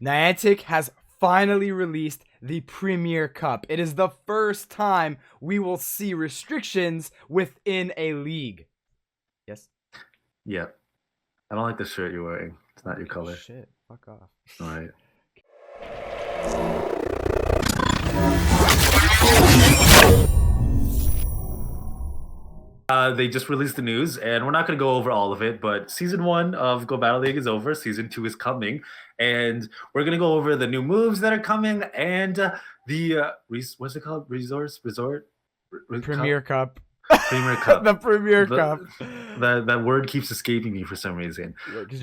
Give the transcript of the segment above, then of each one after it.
Niantic has finally released the Premier Cup. It is the first time we will see restrictions within a league. Yes? Yeah. I don't like the shirt you're wearing. It's not your Oh, color. shit. Fuck off. All right. They just released the news, and we're not going to go over all of it, but Season 1 of Go Battle League is over. Season 2 is coming, and we're going to go over the new moves that are coming and what's it called? Resort? Premier Cup. Premier Cup. The Premier Cup. That word keeps escaping me for some reason.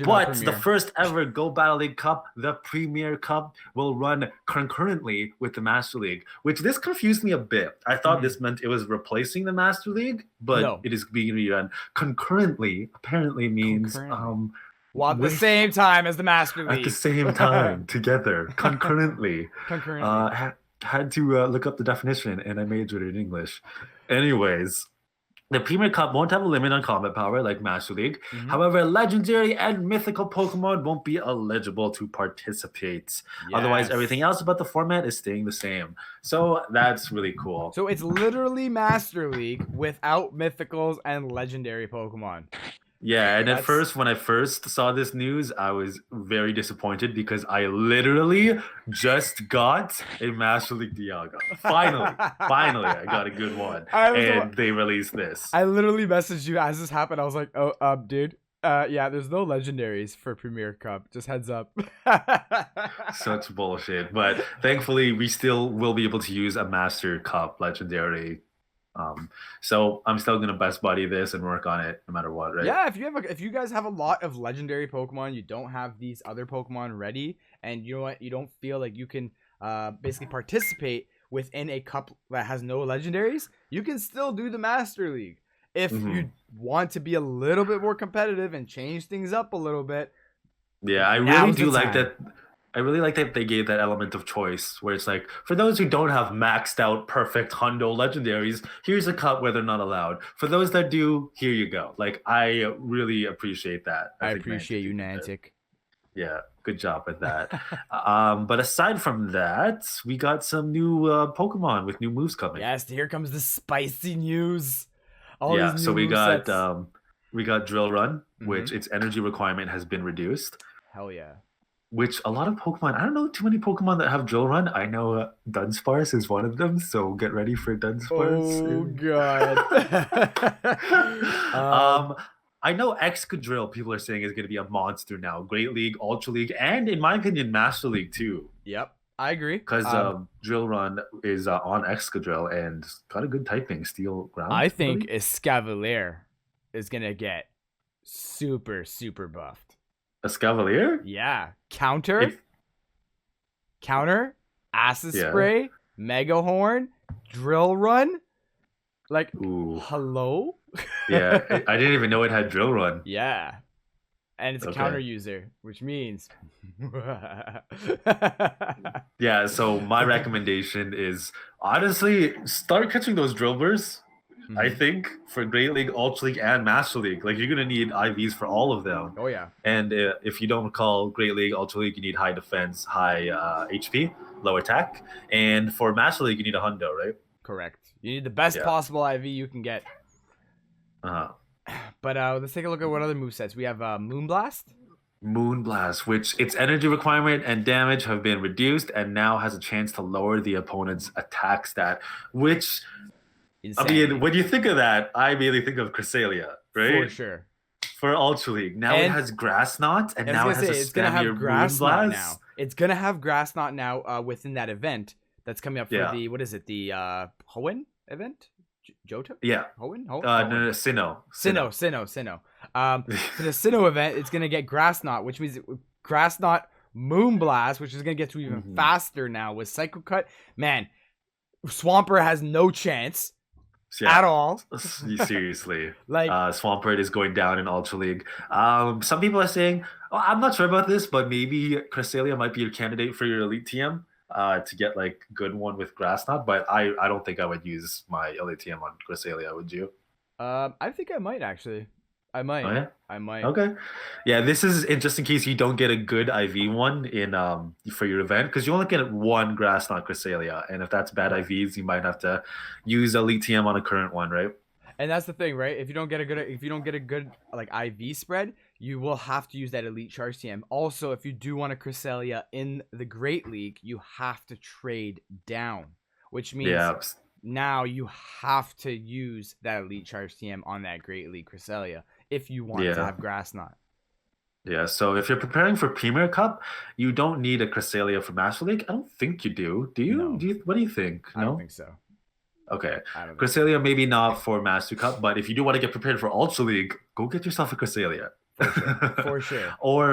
But the first ever Go Battle League Cup, the Premier Cup, will run concurrently with the Master League, which this confused me a bit. I thought this meant it was replacing the Master League, but it is being rerun concurrently. Apparently means well, at the same time as the Master League. At the same time, together, concurrently. Concurrently. Had to look up the definition, and I majored in English. Anyways, the Premier Cup won't have a limit on combat power like Master League. However, legendary and mythical Pokemon won't be eligible to participate. Otherwise, everything else about the format is staying the same. So that's really cool. So it's literally Master League without mythicals and legendary Pokemon. Yeah, and at first, when I first saw this news, I was very disappointed because I literally just got a Master League Dialga. Finally, I got a good one, and they released this. I literally messaged you as this happened. I was like, "Oh, dude, yeah, there's no legendaries for Premier Cup. Just heads up." Such bullshit, but thankfully, we still will be able to use a Master Cup legendary. So I'm still gonna best buddy this and work on it no matter what, right? Yeah, if you guys have a lot of legendary Pokemon, you don't have these other Pokemon ready, and you know what, you don't feel like you can basically participate within a cup that has no legendaries, you can still do the Master League. If you want to be a little bit more competitive and change things up a little bit. Yeah, I really do like that. I really like that they gave that element of choice where it's like, for those who don't have maxed out perfect hundo legendaries, here's a cup where they're not allowed. For those that do, here you go. Like, I really appreciate that. I appreciate you, Niantic. Yeah, good job with that. But aside from that, we got some new Pokemon with new moves coming. Yes, here comes the spicy news. So we got Drill Run, which its energy requirement has been reduced. Hell yeah. Which a lot of Pokemon, I don't know too many Pokemon that have Drill Run. I know Dunsparce is one of them, so get ready for Dunsparce. Oh, God. I know Excadrill, people are saying, is going to be a monster now. Great League, Ultra League, and in my opinion, Master League too. Yep, I agree. Because Drill Run is on Excadrill and got a good typing, Steel Ground. I think Cavalier is going to get super, super buffed. Cavalier? Yeah. Counter, Acid Spray, Mega Horn, Drill Run. Like, hello? Yeah, I didn't even know it had Drill Run. Yeah. And it's a counter user, which means... Yeah, so my recommendation is, honestly, start catching those Drillburs. I think for Great League, Ultra League, and Master League, like, you're gonna need IVs for all of them. Oh yeah. And if you don't recall Great League, Ultra League, you need high defense, high HP, low attack, and for Master League, you need a hundo, right? Correct. You need the best possible IV you can get. But let's take a look at what other movesets we have. Moonblast. Moonblast, which its energy requirement and damage have been reduced, and now has a chance to lower the opponent's attack stat, which. Insanity. I mean, when you think of that, I immediately think of Cresselia, right? For sure. For Ultra League. Now it has Grass Knot, and now it has it's gonna have Grass Knot now. It's gonna have Grass Knot now within that event that's coming up for the, what is it, the Hoenn event? Johto? Yeah. Hoenn? No, Sinnoh. For the Sinnoh event, it's gonna get Grass Knot, which means Grass Knot Moonblast, which is gonna get to even faster now with Psycho Cut. Man, Swampert has no chance. At all. Seriously. Like Swampert is going down in Ultra League. Some people are saying, I'm not sure about this, but maybe Cresselia might be a candidate for your Elite TM to get like good one with Grass Knot, but I don't think I would use my Elite TM on Cresselia, would you? I think I might actually. I might. Oh yeah. I might. Okay. Yeah, this is just in case you don't get a good IV one in for your event because you only get one Grass Knot Cresselia, and if that's bad IVs, you might have to use Elite TM on a current one, right? And that's the thing, right? If you don't get a good like IV spread, you will have to use that Elite Charge TM. Also, if you do want a Cresselia in the Great League, you have to trade down, which means Yeah. now you have to use that Elite Charge TM on that Great League Cresselia if you want to have Grass Knot. Yeah, so if you're preparing for Premier Cup, you don't need a Cresselia for Master League. I don't think you do. Do you? No. What do you think? I don't think so. Okay. Cresselia maybe not for Master Cup, but if you do want to get prepared for Ultra League, go get yourself a Cresselia. For sure. For sure. Or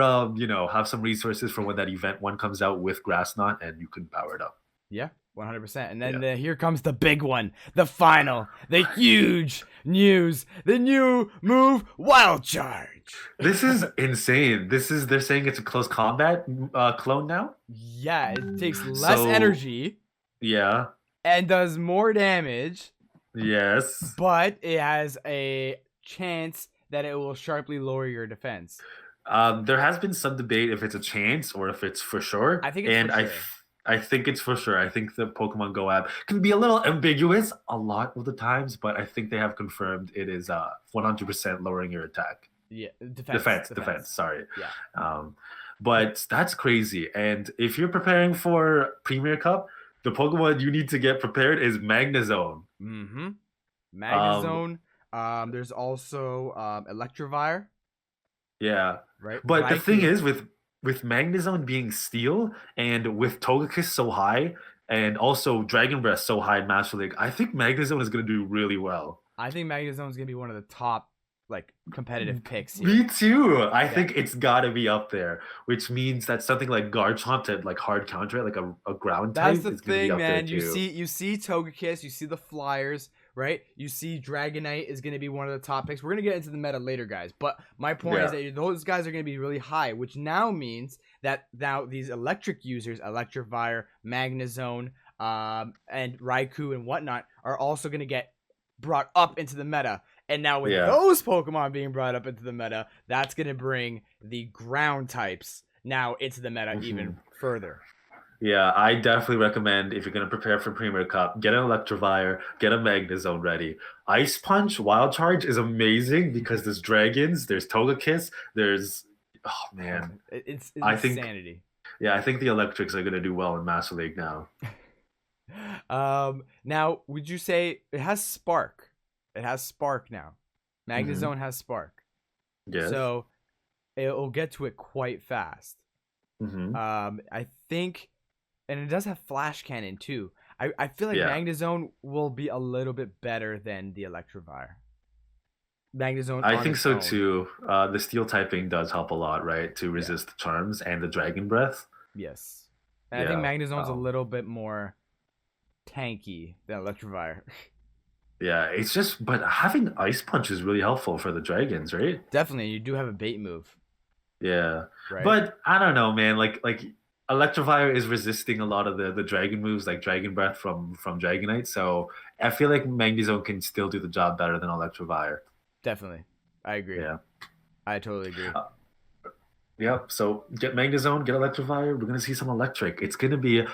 have some resources for when that event one comes out with Grass Knot and you can power it up. Yeah. 100%. And then here comes the big one, the final, the huge news, the new move, Wild Charge. This is insane. They're saying it's a close combat clone now? Yeah, it takes less energy. Yeah. And does more damage. Yes. But it has a chance that it will sharply lower your defense. There has been some debate if it's a chance or if it's for sure. I think it's for sure. I think it's for sure. I think the Pokemon Go app can be a little ambiguous a lot of the times, but I think they have confirmed it is 100% lowering your attack. Yeah, defense. Sorry. Yeah. But that's crazy. And if you're preparing for Premier Cup, the Pokemon you need to get prepared is Magnezone. Mm-hmm. Magnezone. There's also Electro Fire. Yeah. Right. But the thing is with Magnezone being Steel and with Togekiss so high and also Dragon Breath so high in Master League, I think Magnezone is going to do really well. I think Magnezone is going to be one of the top competitive picks here. Me too. I think it's got to be up there, which means that something like Garchomp to hard counter it, like a ground type. That's the thing, man. You see Togekiss, you see the Flyers, right? You see Dragonite is going to be one of the top picks. We're going to get into the meta later, guys. But my point is that those guys are going to be really high, which now means that these electric users, Electro Fire, Magnezone, and Raikou and whatnot, are also going to get brought up into the meta. And now with those Pokemon being brought up into the meta, that's going to bring the ground types now into the meta even further. Yeah, I definitely recommend if you're going to prepare for Premier Cup, get an Electivire, get a Magnezone ready. Ice Punch, Wild Charge is amazing because there's dragons, there's Togekiss, there's... Oh, man. It's insanity. I think the Electrics are going to do well in Master League now. Now, would you say it has Spark? It has Spark now. Magnezone has Spark. Yes. So it'll get to it quite fast. I think, and it does have Flash Cannon too. I feel like Magnezone will be a little bit better than the Electivire. Magnezone. I think so too. The Steel typing does help a lot, right? To resist the charms and the Dragon Breath. Yes. And I think Magnezone's a little bit more tanky than Electivire. Yeah, it's just, but having Ice Punch is really helpful for the dragons, right? Definitely, you do have a bait move. Yeah, right? But I don't know, man. Like Electivire is resisting a lot of the dragon moves, like Dragon Breath from Dragonite. So I feel like Magnezone can still do the job better than Electivire. Definitely, I agree. Yeah, I totally agree. Yep. So get Magnezone, get Electivire. We're gonna see some electric. It's gonna be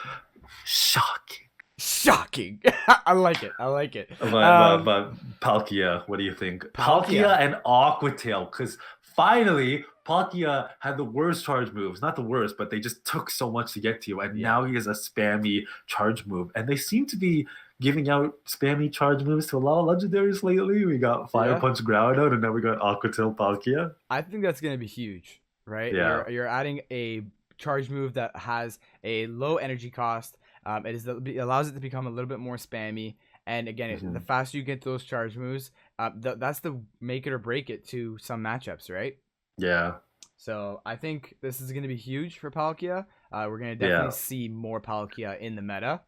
shocking. I like it. But Palkia, what do you think? Palkia and Aqua Tail, because finally Palkia had the worst charge moves. Not the worst, but they just took so much to get to you. And now he has a spammy charge move. And they seem to be giving out spammy charge moves to a lot of legendaries lately. We got Fire Punch Groudon, and now we got Aqua Tail Palkia. I think that's going to be huge, right? Yeah. You're adding a charge move that has a low energy cost. It allows it to become a little bit more spammy, and again, the faster you get those charge moves, that's the make it or break it to some matchups, right? Yeah. So I think this is going to be huge for Palkia. We're going to definitely see more Palkia in the meta.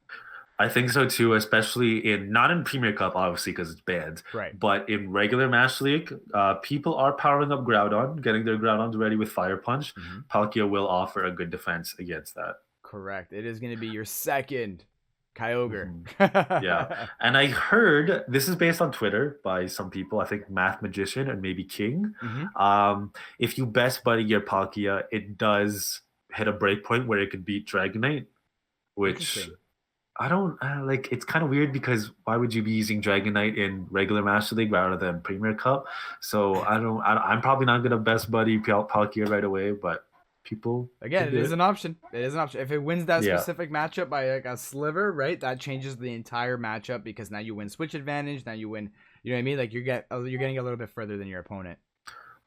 I think so too, especially not in Premier Cup, obviously, because it's banned. Right. But in regular Master League, people are powering up Groudon, getting their Groudons ready with Fire Punch. Palkia will offer a good defense against that. Correct. It is going to be your second Kyogre. Yeah. And I heard this is based on Twitter by some people, I think Math Magician and maybe King. If you best buddy your Palkia, it does hit a breakpoint where it could beat Dragonite, which I don't like. It's kind of weird because why would you be using Dragonite in regular Master League rather than Premier Cup? So I'm probably not gonna best buddy Palkia right away, but people again, it is an option. It is an option. If it wins that specific matchup by like a sliver, right? That changes the entire matchup because now you win switch advantage. Now you win. You know what I mean? Like you're getting a little bit further than your opponent.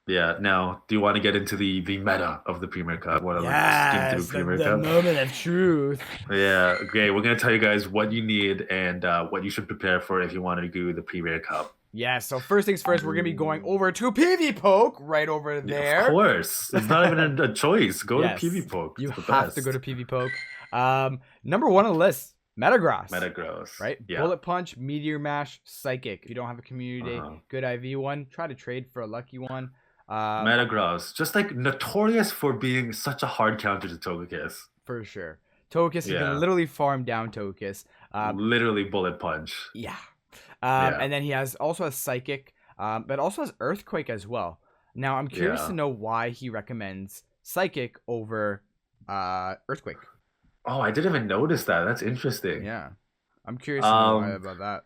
Yeah. Now, do you want to get into the meta of the Premier Cup? What the moment of truth. Yeah. Okay. We're gonna tell you guys what you need and what you should prepare for if you want to do the Premier Cup. Yeah. So first things first, we're gonna be going over to PvPoke right over there. Yeah, of course, it's not even a choice. Go to PvPoke. You have to go to PvPoke. Number one on the list. Metagross. Right? Yeah. Bullet Punch, Meteor Mash, Psychic. If you don't have a community day, good IV one, try to trade for a lucky one. Metagross, just like notorious for being such a hard counter to Togekiss. For sure. Togekiss, you can literally farm down Togekiss. Literally Bullet Punch. Yeah. And then he also has Psychic, but also has Earthquake as well. Now, I'm curious to know why he recommends Psychic over Earthquake. Oh, I didn't even notice that. That's interesting. Yeah. I'm curious to know why about that.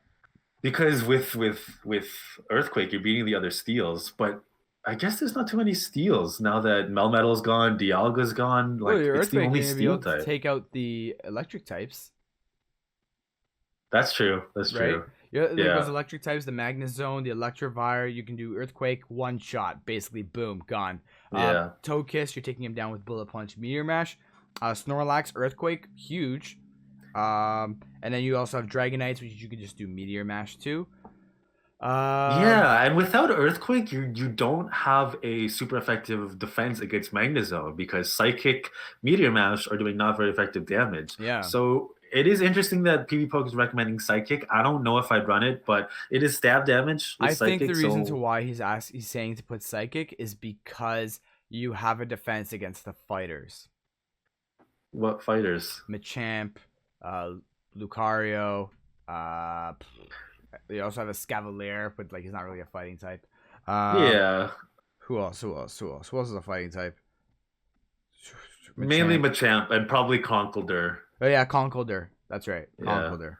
Because with Earthquake, you're beating the other steals, but I guess there's not too many steals now that Melmetal's gone, Dialga's gone. Like it's the only steel type. To take out the electric types. That's true. That's true. Those electric types, the Magnezone, the Electro Fire, you can do Earthquake, one shot, basically, boom, gone. Togekiss, you're taking him down with Bullet Punch, Meteor Mash. Snorlax, Earthquake, huge. And then you also have Dragonites, which you can just do Meteor Mash too. And without Earthquake, you don't have a super effective defense against Magnezone because Psychic, Meteor Mash are doing not very effective damage. Yeah. So it is interesting that PvPoke is recommending Psychic. I don't know if I'd run it, but it is stab damage. I think the reason to why he's saying to put Psychic is because you have a defense against the fighters. What fighters? Machamp, Lucario, you also have a Cavalier, but like he's not really a fighting type. Who else? Who else is a fighting type? Machamp. Mainly Machamp and probably Conkeldurr. Oh yeah, Conkeldurr. That's right. Conkeldurr.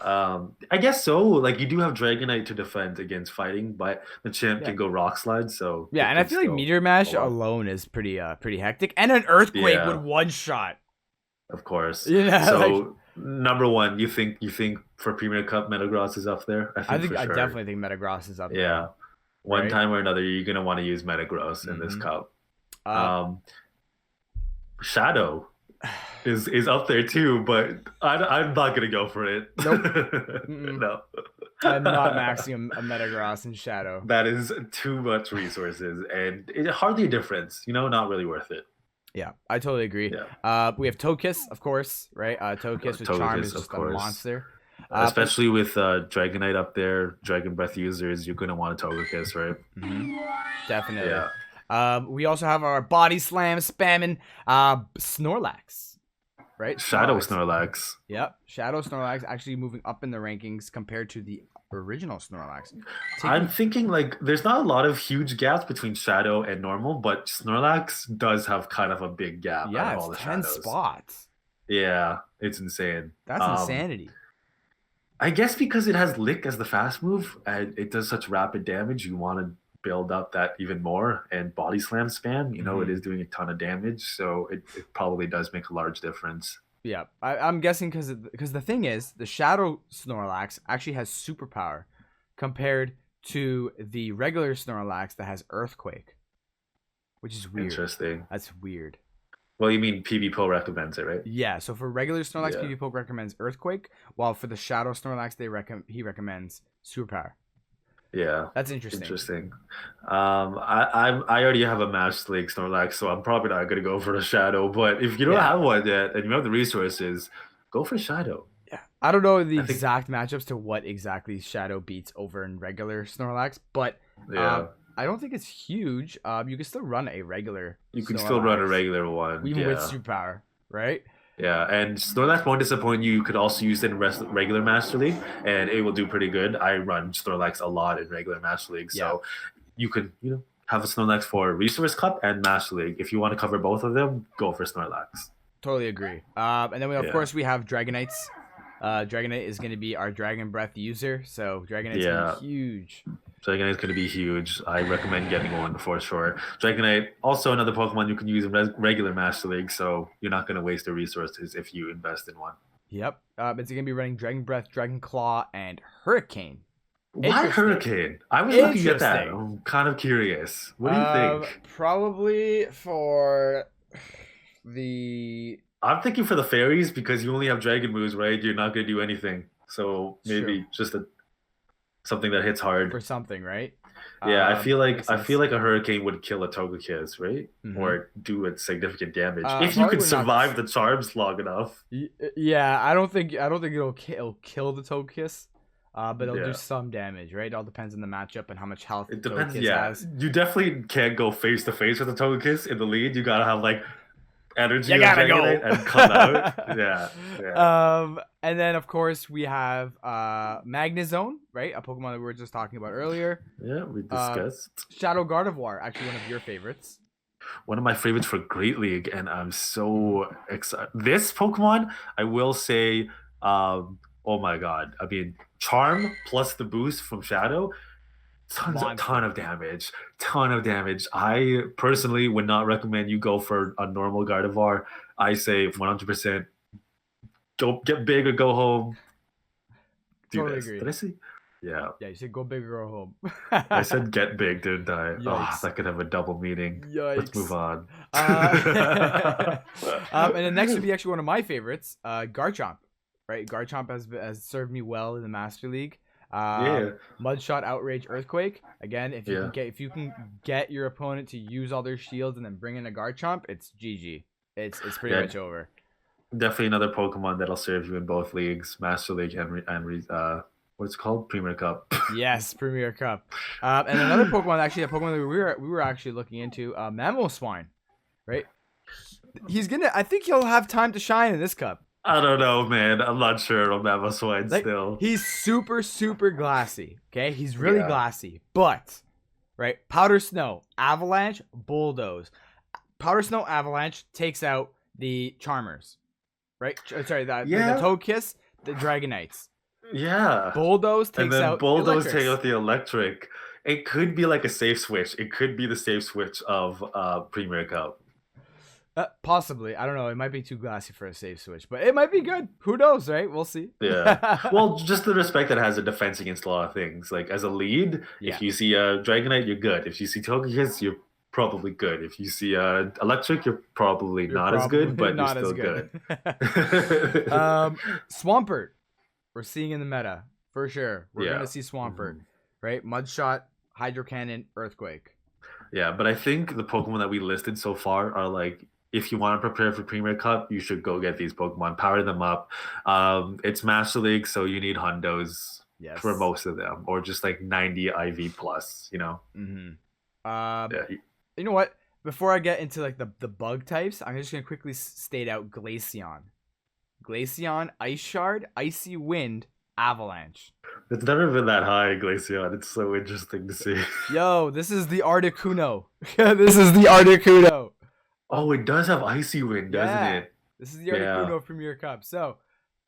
I guess so. Like you do have Dragonite to defend against fighting, but Machamp can go Rock Slide. So and I feel like Meteor Mash alone is pretty hectic, and an Earthquake with one shot. Of course. Yeah. So number one, you think for Premier Cup Metagross is up there? I definitely think Metagross is up there. Yeah. One time or another, you're gonna want to use Metagross in this cup. Shadow is up there too, but I'm not gonna go for it. Nope. No. I'm not maxing a Metagross in Shadow. That is too much resources and hardly a difference. Not really worth it. Yeah, I totally agree. Yeah. We have Togekiss, of course, right? Togekiss with Charm is just a monster. Especially with Dragonite up there, Dragon Breath users, you're going to want a Togekiss, right? Definitely. Yeah. We also have our Body Slam spamming Snorlax, right? Shadow Snorlax. Yep, Shadow Snorlax actually moving up in the rankings compared to the original Snorlax. I'm thinking like there's not a lot of huge gaps between Shadow and normal, but Snorlax does have kind of a big gap. Yeah, it's 10 spots. Yeah, it's insane. That's insanity. I guess because it has Lick as the fast move and it does such rapid damage, you want to build up that even more. And Body Slam spam, it is doing a ton of damage, so it probably does make a large difference. Yeah, I'm guessing because the thing is, the Shadow Snorlax actually has superpower compared to the regular Snorlax that has Earthquake, which is weird. Interesting. That's weird. Well, you mean PvPoke recommends it, right? Yeah, so for regular Snorlax, PvPoke recommends Earthquake, while for the Shadow Snorlax, he recommends superpower. Yeah, that's interesting. I already have a Master League Snorlax, so I'm probably not gonna go for the Shadow. But if you don't have one yet and you have the resources, go for Shadow. Yeah, I don't know the exact matchups to what exactly Shadow beats over in regular Snorlax, but I don't think it's huge. You can still run a regular. You can still run a regular one, even with superpower, right? Yeah, and Snorlax won't disappoint you. You could also use it in regular Master League, and it will do pretty good. I run Snorlax a lot in regular Master League, Yeah. so you could, have a Snorlax for Resource Cup and Master League. If you want to cover both of them, go for Snorlax. Totally agree. And then of course we have Dragonites. Dragonite is going to be our Dragon Breath user, so Dragonite's going to be huge. Dragonite's going to be huge. I recommend getting one for sure. Dragonite, also another Pokemon you can use in regular Master League, so you're not going to waste your resources if you invest in one. Yep. It's going to be running Dragon Breath, Dragon Claw, and Hurricane. Why Hurricane? I was looking at that. I'm kind of curious. What do you think? Probably for the... I'm thinking for the fairies because you only have dragon moves, right? You're not going to do anything. So maybe just something that hits hard. For something, right? Yeah, I feel like a hurricane would kill a Togekiss, right? Or do it significant damage if you could survive the charms long enough. Yeah, I don't think it'll kill the Togekiss. But it'll do some damage, right? It all depends on the matchup and how much health it depends. Togekiss has. You definitely can't go face to face with a Togekiss in the lead. You gotta have like energy and come out. Yeah. And then of course we have Magnezone, right? A Pokemon that we were just talking about earlier. Yeah, we discussed. Shadow Gardevoir, actually one of your favorites. One of my favorites for Great League, and I'm so excited. This Pokemon, I will say, oh my god. I mean, Charm plus the boost from Shadow, ton of damage. I personally would not recommend you go for a normal Gardevoir. I say 100% go get big or go home. Totally agree. Did I say? Yeah. Yeah, you said go big or go home. I said get big, didn't I? Oh, that could have a double meaning. Yikes. Let's move on. And then next would be actually one of my favorites, Garchomp. Right, Garchomp has served me well in the Master League. Mudshot, Outrage, Earthquake. Again, if you can get your opponent to use all their shields and then bring in a Garchomp, it's GG. It's pretty much over. Definitely another Pokemon that'll serve you in both leagues, Master League and what's it called? Premier Cup. Yes, Premier Cup. And another Pokemon, actually, a Pokemon that we were actually looking into, Magnezone, right? I think he'll have time to shine in this cup. I don't know, man. I'm not sure on Magnezone still. He's super glassy. Okay, he's really glassy. But, right, Powder Snow, Avalanche, Bulldoze. Powder Snow, Avalanche takes out the Charmers, right? Sorry, the Togekiss, the Dragonites. Yeah. Bulldoze takes out Bulldoze takes out the Electric. It could be like a safe switch. It could be the safe switch of Premier Cup. Possibly. I don't know. It might be too glassy for a safe switch, but it might be good. Who knows, right? We'll see. Yeah. Well, just the respect that has a defense against a lot of things. Like as a lead, if you see a Dragonite, you're good. If you see Togekiss, you're probably good. If you see Electric, you're probably not as good, but you're still good. Swampert. We're seeing in the meta for sure. We're gonna see Swampert, right? Mudshot, Hydro Cannon, Earthquake. Yeah, but I think the Pokemon that we listed so far are like, if you want to prepare for Premier Cup, you should go get these Pokemon, power them up. It's Master League, so you need hundos for most of them, or just like 90 IV plus, you know? You know what? Before I get into like the bug types, I'm just going to quickly state out Glaceon. Glaceon, Ice Shard, Icy Wind, Avalanche. It's never been that high, Glaceon. It's so interesting to see. Yo, this is the Articuno. This is the Articuno. Oh, it does have Icy Wind, doesn't it? This is the Articuno Premier Cup. So,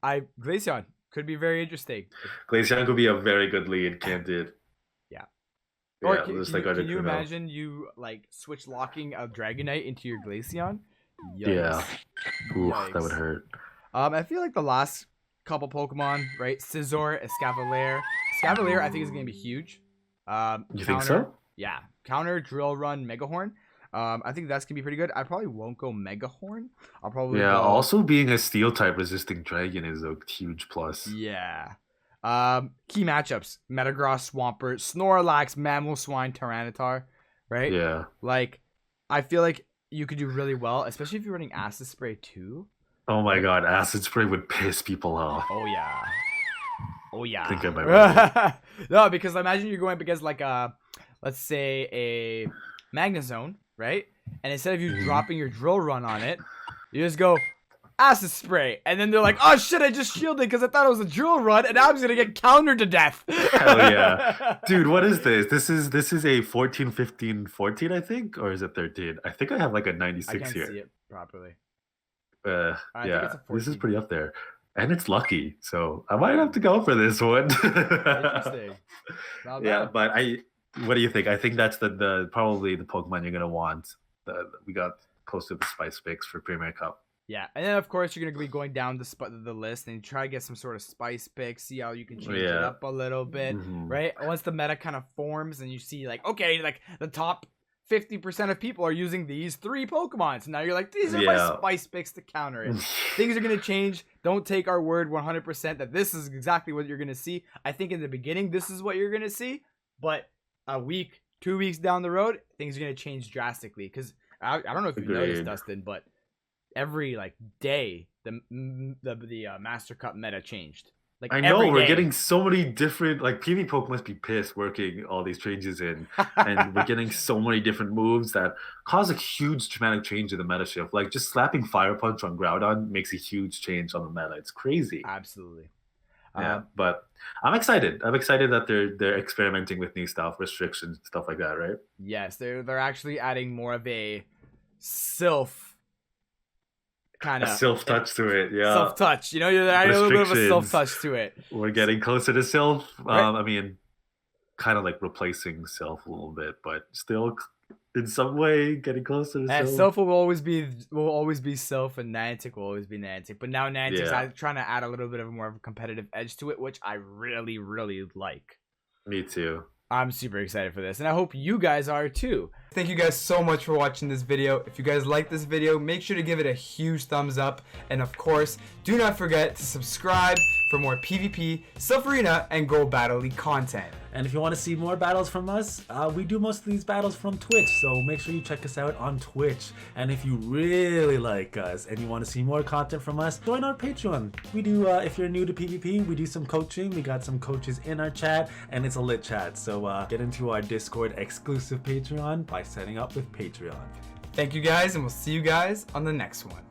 Glaceon could be very interesting. Glaceon could be a very good lead, can't it? Yeah. Or can you imagine you like switch locking a Dragonite into your Glaceon? Yikes. Yeah. Ooh, that would hurt. I feel like the last couple Pokemon, right? Scizor, Cavalier. Cavalier, I think is going to be huge. You think so? Yeah. Counter, Drill Run, Megahorn. I think that's going to be pretty good. I probably won't go Megahorn. I'll probably go... also being a Steel type resisting Dragon is a huge plus. Yeah. Key matchups. Metagross, Swampert, Snorlax, Magnezone, Tyranitar. Right? Yeah. Like, I feel like you could do really well, especially if you're running Acid Spray too. Oh my god, Acid Spray would piss people off. Oh yeah. Oh yeah. I think I might run it. No, because imagine you're going up against like let's say a Magnezone, right? And instead of you dropping your Drill Run on it, you just go Acid Spray. And then they're like, oh shit, I just shielded because I thought it was a drill run, and now I'm just gonna get countered to death. Hell yeah. Dude, what is this? This is a 14, 15, 14, I think? Or is it 13? I think I have like a 96 I can't here. see it properly. Yeah, this is pretty up there. And it's lucky, so I might have to go for this one. Interesting. Yeah, but what do you think? I think that's the probably the Pokemon you're gonna want. We got close to the Spice Picks for Premier Cup. Yeah, and then of course you're gonna be going down the list and try to get some sort of Spice Picks, see how you can change it up a little bit, right? Once the meta kind of forms and you see like, okay, like the top 50% of people are using these 3 Pokemon. So now you're like, these are my Spice Picks to counter it. Things are going to change. Don't take our word 100% that this is exactly what you're going to see. I think in the beginning, this is what you're going to see. But a week, 2 weeks down the road, things are going to change drastically. Because I don't know if you noticed, Dustin, but every like day, the Master Cup meta changed. Like I know we're getting so many different, like PvPoke must be pissed working all these changes in, and we're getting so many different moves that cause a huge dramatic change in the meta shift. Like just slapping Fire Punch on Groudon makes a huge change on the meta. It's crazy. Absolutely. Yeah, but I'm excited. I'm excited that they're experimenting with new stuff, restrictions, stuff like that, right? Yes, they're actually adding more of a Sylph kind of self-touch to it. Yeah, self-touch, you know, you're adding a little bit of a self-touch to it. We're getting closer to Sylph. I mean, kind of like replacing Sylph a little bit, but still in some way getting closer to Sylph. Sylph will always be Sylph, and Niantic will always be Niantic, but now Niantic's trying to add a little bit of more of a competitive edge to it, which I really like. Me too. I'm super excited for this, and I hope you guys are too. Thank you guys so much for watching this video. If you guys like this video, make sure to give it a huge thumbs up, and of course, do not forget to subscribe for more PvP, Self Arena, and Go Battle League content. And if you want to see more battles from us, we do most of these battles from Twitch, so make sure you check us out on Twitch. And if you really like us and you want to see more content from us, join our Patreon. We do, if you're new to PvP, we do some coaching. We got some coaches in our chat, and it's a lit chat. So get into our Discord exclusive Patreon by setting up with Patreon. Thank you guys, and we'll see you guys on the next one.